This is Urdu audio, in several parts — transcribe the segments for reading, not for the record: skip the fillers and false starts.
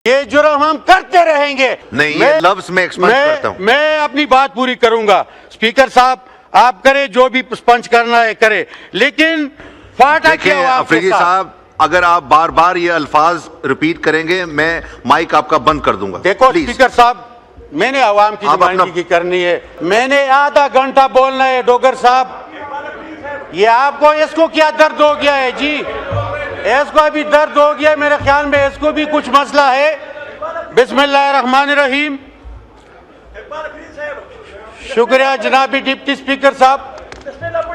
یہ جرم ہم کرتے رہیں گے. نہیں، یہ لفظ میں ایکسپنج کرتا ہوں. میں اپنی بات پوری کروں گا. اسپیکر صاحب آپ کرے جو بھی اسپنج کرنا ہے کرے، لیکن فاٹا کی عوام کے افریدی ساتھ صاحب اگر آپ بار بار یہ الفاظ ریپیٹ کریں گے میں مائک آپ کا بند کر دوں گا. دیکھو اسپیکر صاحب، میں نے عوام کی نمائندگی کرنی ہے، میں نے آدھا گھنٹہ بولنا ہے. ڈوگر صاحب یہ آپ کو اس کو کیا درد ہو گیا ہے جی؟ اس کو ابھی درد ہو گیا ہے، میرے خیال میں اس کو بھی کچھ مسئلہ ہے. بسم اللہ الرحمن الرحیم. شکریہ جناب ڈپٹی اسپیکر صاحب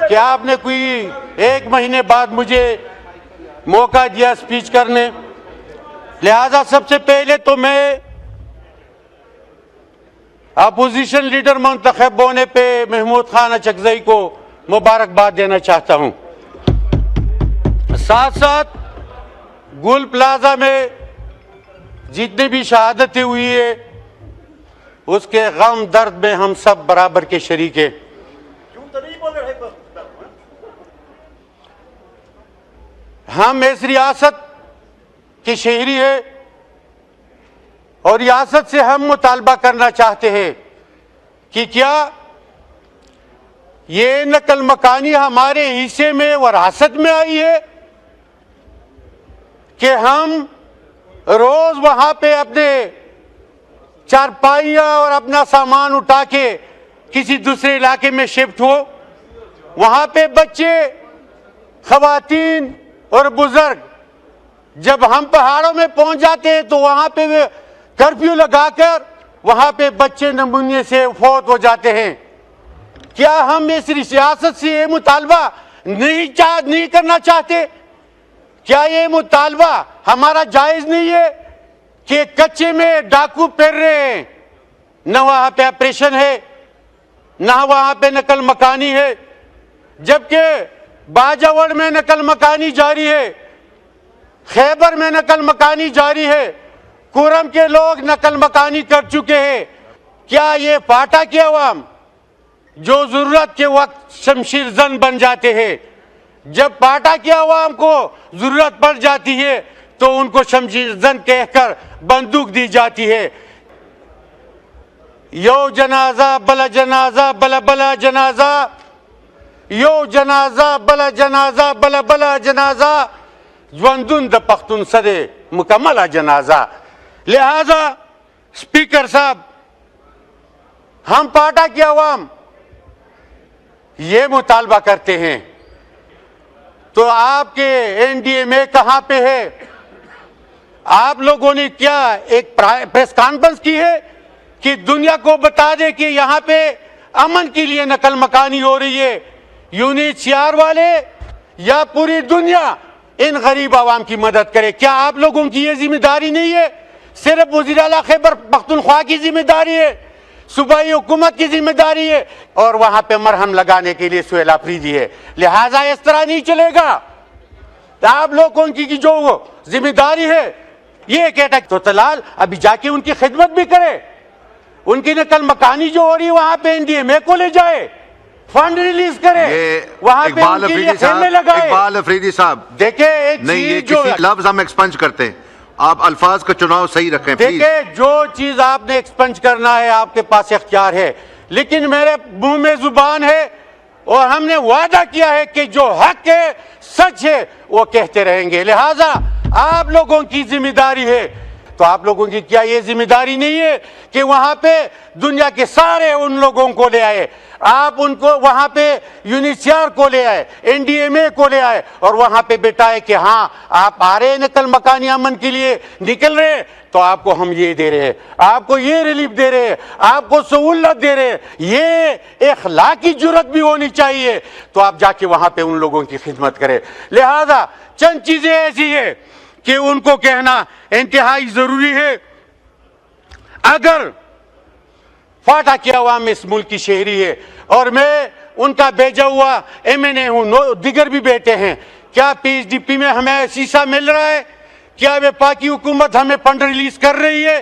کہ آپ نے کوئی 1 مہینے بعد مجھے موقع دیا سپیچ کرنے. لہذا سب سے پہلے تو میں اپوزیشن لیڈر منتخب ہونے پہ محمود خان اچکزئی کو مبارکباد دینا چاہتا ہوں. ساتھ ساتھ گل پلازا میں جتنی بھی شہادتیں ہوئی ہے اس کے غم درد میں ہم سب برابر کے شریک ہیں. ہم اس ریاست کے شہری ہیں اور ریاست سے ہم مطالبہ کرنا چاہتے ہیں کہ کیا یہ نقل مکانی ہمارے حصے میں وراثت میں آئی ہے کہ ہم روز وہاں پہ اپنے چارپائیاں اور اپنا سامان اٹھا کے کسی دوسرے علاقے میں شفٹ ہو. وہاں پہ بچے، خواتین اور بزرگ جب ہم پہاڑوں میں پہنچ جاتے ہیں تو وہاں پہ کرفیو لگا کر وہاں پہ بچے نمونے سے فوت ہو جاتے ہیں. کیا ہم اس ریاست سے یہ مطالبہ نہیں کرنا چاہتے؟ کیا یہ مطالبہ ہمارا جائز نہیں ہے کہ کچے میں ڈاکو پھر رہے ہیں، نہ وہاں پہ آپریشن ہے نہ وہاں پہ نقل مکانی ہے، جبکہ باجوڑ میں نقل مکانی جاری ہے، خیبر میں نقل مکانی جاری ہے، کورم کے لوگ نقل مکانی کر چکے ہیں. کیا یہ فاٹا کے عوام جو ضرورت کے وقت شمشیر زن بن جاتے ہیں، جب پاٹا کے عوام کو ضرورت پڑ جاتی ہے تو ان کو شمشیر زن کہہ کر بندوق دی جاتی ہے؟ یو جنازہ بلا جنازہ بلا بلا جنازہ، یو جنازہ بلا جنازہ بلا بلا جنازہ، ژوندون د پختون سدے مکمل جنازہ. لہذا اسپیکر صاحب، ہم پاٹا کے عوام یہ مطالبہ کرتے ہیں تو آپ کے این ڈی اے میں کہاں پہ ہے؟ آپ لوگوں نے کیا ایک پریس کانفرنس کی ہے کہ دنیا کو بتا دے کہ یہاں پہ امن کے لیے نقل مکانی ہو رہی ہے؟ UNHCR والے یا پوری دنیا ان غریب عوام کی مدد کرے. کیا آپ لوگوں کی یہ ذمہ داری نہیں ہے؟ صرف وزیر اعلیٰ خیبر پختونخوا کی ذمہ داری ہے، صوبائی حکومت کی ذمہ داری ہے، اور وہاں پہ مرہم لگانے کے لیے سہیل افریدی ہے. لہٰذا اس طرح نہیں چلے گا. آپ لوگوں کی جو ذمہ داری ہے یہ کہتا تو تلال ابھی جا کے ان کی خدمت بھی کرے، ان کی نقل مکانی جو ہو رہی ہے وہاں پہ NDMA کو لے جائے، فنڈ ریلیز کرے، وہاں پہ ان کے لیے خیمے لگائے. اقبال افریدی صاحب دیکھیں ایک نہیں، چیز جو کسی لفظ ہم ایکسپنج کرتے ہیں، آپ الفاظ کا چناؤ صحیح رکھیں پلیز. دیکھیں جو چیز آپ نے ایکسپنج کرنا ہے آپ کے پاس اختیار ہے، لیکن میرے منہ میں زبان ہے اور ہم نے وعدہ کیا ہے کہ جو حق ہے سچ ہے وہ کہتے رہیں گے. لہٰذا آپ لوگوں کی ذمہ داری ہے. تو آپ لوگوں کی کیا یہ ذمہ داری نہیں ہے کہ وہاں پہ دنیا کے سارے ان لوگوں کو لے آئے، آپ ان کو وہاں پہ UNHCR کو لے آئے، NDMA کو لے آئے اور وہاں پہ بٹائے کہ ہاں آپ آ رہے نقل مکانی امن کے لیے نکل رہے تو آپ کو ہم یہ دے رہے ہیں، آپ کو یہ ریلیف دے رہے ہیں، آپ کو سہولت دے رہے ہیں. یہ اخلاقی جرات بھی ہونی چاہیے تو آپ جا کے وہاں پہ ان لوگوں کی خدمت کریں. لہذا چند چیزیں ایسی ہیں کہ ان کو کہنا انتہائی ضروری ہے. اگر فاٹا کی عوام اس ملک کی شہری ہے اور میں ان کا بھیجا ہوا MNA ہوں، دیگر بھی بیٹے ہیں، کیا PHDP میں ہمیں شیشہ مل رہا ہے؟ کیا وفاقی حکومت ہمیں فنڈ ریلیز کر رہی ہے؟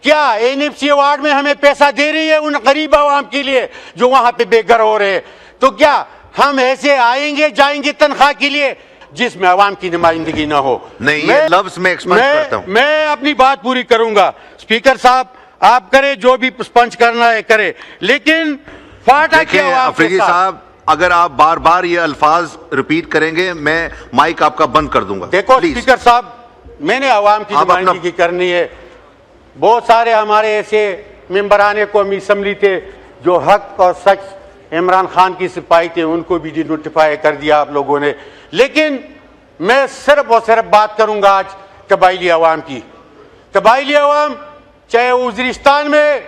کیا NFC ایوارڈ میں ہمیں پیسہ دے رہی ہے ان غریب عوام کے لیے جو وہاں پہ بے گھر ہو رہے ہیں؟ تو کیا ہم ایسے آئیں گے جائیں گے تنخواہ کے لیے؟ جس میں عوام کی نمائندگی نہ ہو. نہیں، یہ لفظ میں ایکسپنج کرتا ہوں. میں اپنی بات پوری کروں گا. اسپیکر صاحب آپ کرے جو بھی اسپنج کرنا ہے کرے، لیکن فاٹا کی عوام کے افریدی ساتھ صاحب اگر آپ بار بار یہ الفاظ ریپیٹ کریں گے میں مائک آپ کا بند کر دوں گا. دیکھو اسپیکر صاحب، میں نے عوام کی نمائندگی کرنی ہے. بہت سارے ہمارے ایسے ممبران قومی اسمبلی تھے جو حق اور سچ عمران خان کی سپاہی تھے، ان کو بھی ڈی نوٹیفائی کر دیا آپ لوگوں نے. لیکن میں صرف اور صرف بات کروں گا آج قبائلی عوام کی. قبائلی عوام چاہے وہ وزیرستان میں،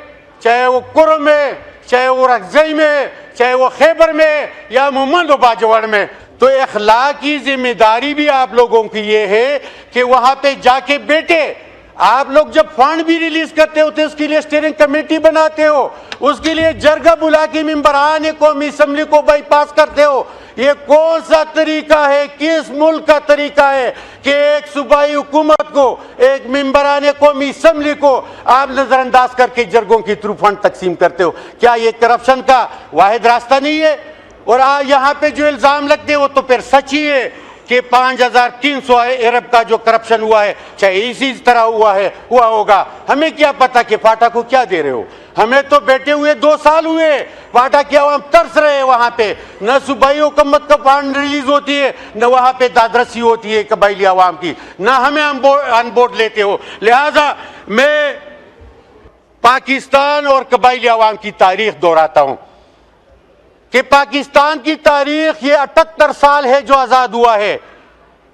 چاہے وہ کرم میں، چاہے وہ رکزئی میں، چاہے وہ خیبر میں یا مومند و باجوڑ میں، تو اخلاقی ذمہ داری بھی آپ لوگوں کی یہ ہے کہ وہاں پہ جا کے بیٹھے. آپ لوگ جب فنڈ بھی ریلیز کرتے ہو تو اس کے لیے اسٹیئرنگ کمیٹی بناتے ہو، اس کے لیے جرگہ بلا کے ممبران قومی اسمبلی کو بائی پاس کرتے ہو. یہ کون سا طریقہ ہے، کس ملک کا طریقہ ہے کہ ایک صوبائی حکومت کو، ایک ممبران قومی اسمبلی کو آپ نظر انداز کر کے جرگوں کے تھرو فنڈ تقسیم کرتے ہو؟ کیا یہ کرپشن کا واحد راستہ نہیں ہے؟ اور یہاں پہ جو الزام لگتے وہ تو پھر سچ ہی ہے کہ 5300 ارب کا جو کرپشن ہوا ہے، چاہے اسی طرح ہوا ہوگا. ہمیں کیا پتا کہ فاٹا کو کیا دے رہے ہو؟ ہمیں تو بیٹھے ہوئے 2 سال ہوئے. فاٹا کی عوام ترس رہے وہاں پہ. نہ صوبائی حکومت کا فنڈ ریلیز ہوتی ہے، نہ وہاں پہ دادرسی ہوتی ہے قبائلی عوام کی، نہ ہمیں ان بورڈ لیتے ہو. لہذا میں پاکستان اور قبائلی عوام کی تاریخ دہراتا ہوں کہ پاکستان کی تاریخ یہ 78 سال ہے جو آزاد ہوا ہے.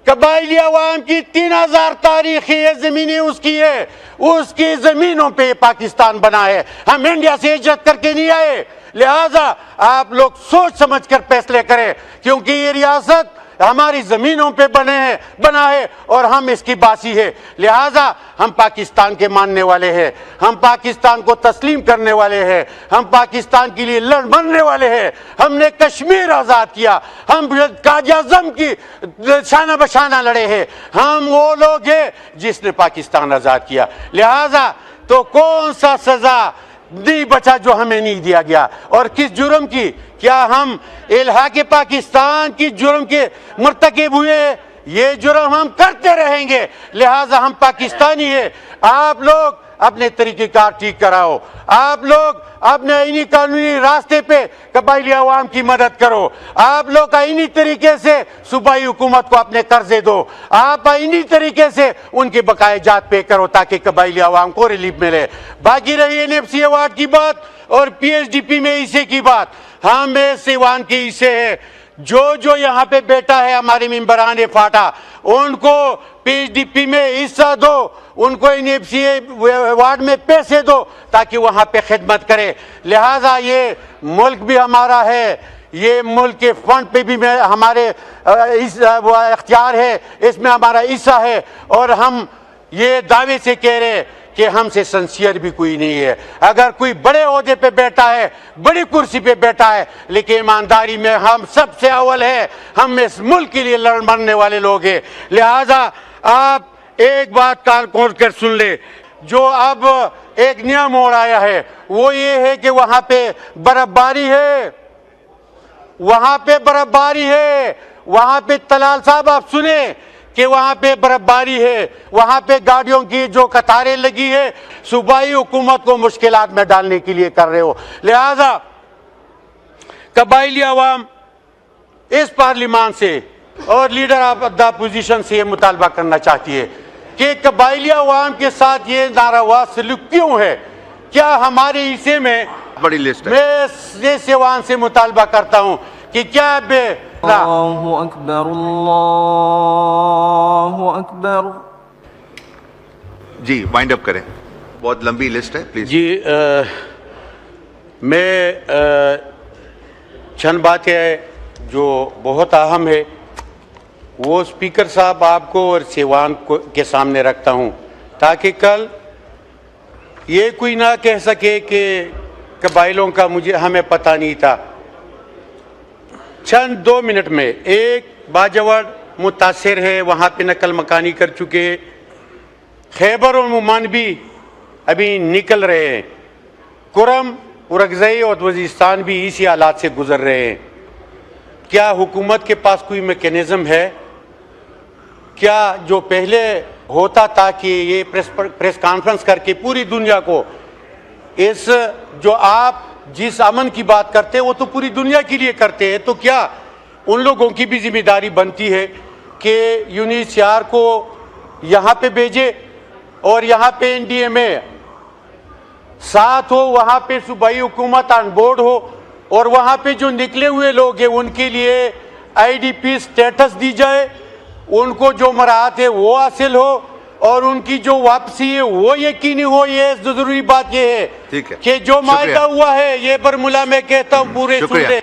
قبائلی عوام کی 3000 تاریخ ہے. یہ زمینیں اس کی ہے، اس کی زمینوں پہ پاکستان بنا ہے. ہم انڈیا سے ہجرت کر کے نہیں آئے. لہٰذا آپ لوگ سوچ سمجھ کر فیصلے کریں، کیونکہ یہ ریاست ہماری زمینوں پہ بنا ہے اور ہم اس کی باسی ہے. لہٰذا ہم پاکستان کے ماننے والے ہیں، ہم پاکستان کو تسلیم کرنے والے ہیں، ہم پاکستان کے لیے مرنے والے ہیں. ہم نے کشمیر آزاد کیا، ہم قائد اعظم کی شانہ بشانہ لڑے ہیں. ہم وہ لوگ ہیں جس نے پاکستان آزاد کیا. لہٰذا تو کون سا سزا نہیں بچا جو ہمیں نہیں دیا گیا، اور کس جرم کی؟ کیا ہم الحاق پاکستان کی جرم کے مرتکب ہوئے؟ یہ جرم ہم کرتے رہیں گے. لہٰذا ہم پاکستانی ہیں. آپ لوگ اپنے طریقہ کار ٹھیک کراؤ. آپ لوگ اپنے آئینی قانونی راستے پہ قبائلی عوام کی مدد کرو. آپ لوگ آئینی طریقے سے صوبائی حکومت کو اپنے قرضے دو. آپ آئینی طریقے سے ان کے بقایا جات پے کرو تاکہ قبائلی عوام کو ریلیف ملے. باقی رہی NFC ایوارڈ کی بات اور PSDP میں حصے کی بات، ہم سیوان کے حصے ہیں. جو یہاں پہ بیٹا ہے ہمارے ممبران فاٹا، ان کو PSDP میں حصہ دو، ان کو NFC ایوارڈ میں پیسے دو تاکہ وہاں پہ خدمت کرے. لہٰذا یہ ملک بھی ہمارا ہے، یہ ملک کے فنڈ پہ بھی ہمارے اختیار ہے، اس میں ہمارا حصہ ہے. اور ہم یہ دعوے سے کہہ رہے کہ ہم سے سنسیئر بھی کوئی نہیں ہے. اگر کوئی بڑے عہدے پہ بیٹھا ہے، بڑی کرسی پہ بیٹھا ہے، لیکن ایمانداری میں ہم سب سے اول ہے. ہم اس ملک کے لیے لڑ مرنے والے لوگ ہیں. لہٰذا آپ ایک بات کان کھول کر سن لے، جو اب ایک نیا موڑ آیا ہے وہ یہ ہے کہ وہاں پہ برف باری ہے، وہاں پہ برف باری ہے. وہاں پہ طلال صاحب آپ سنیں کہ وہاں پہ برف باری ہے، وہاں پہ گاڑیوں کی جو قطاریں لگی ہے، صوبائی حکومت کو مشکلات میں ڈالنے کے لیے کر رہے ہو. لہذا قبائلی عوام اس پارلیمان سے اور لیڈر آف دا اپوزیشن سے یہ مطالبہ کرنا چاہتی ہے کہ قبائلی عوام کے ساتھ یہ ناروا سلوک کیوں ہے؟ کیا ہمارے حصے میں بڑی لسٹ ہے. میں سیوان سے مطالبہ کرتا ہوں کہ کیا اللہ اکبر اللہ اکبر. جی وائنڈ اپ کریں، بہت لمبی لسٹ ہے پلیز. جی میں چند باتیں جو بہت اہم ہے وہ اسپیکر صاحب آپ کو اور سیوان کے سامنے رکھتا ہوں تاکہ کل یہ کوئی نہ کہہ سکے کہ قبائلوں کا ہمیں پتہ نہیں تھا. چند 2 منٹ میں ایک باجوڑ متاثر ہے، وہاں پہ نقل مکانی کر چکے. خیبر اور مومند بھی ابھی نکل رہے ہیں. کرم، رکزئی اور وزیرستان بھی اسی حالات سے گزر رہے ہیں. کیا حکومت کے پاس کوئی میکینزم ہے کیا جو پہلے ہوتا تھا کہ یہ پریس کانفرنس کر کے پوری دنیا کو اس جو آپ جس امن کی بات کرتے ہیں وہ تو پوری دنیا کے لیے کرتے ہیں، تو کیا ان لوگوں کی بھی ذمہ داری بنتی ہے کہ UNHCR کو یہاں پہ بھیجے اور یہاں پہ NDMA ساتھ ہو، وہاں پہ صوبائی حکومت آن بورڈ ہو، اور وہاں پہ جو نکلے ہوئے لوگ ہیں ان کے لیے IDP سٹیٹس دی جائے، ان کو جو مراحت ہے وہ حاصل ہو اور ان کی جو واپسی ہے وہ یقینی ہو۔ یہ ضروری بات یہ ہے ٹھیک ہے، کہ جو معاہدہ ہوا ہے یہ برملا میں کہتا ہوں پورے شکریہ۔ سن لیں۔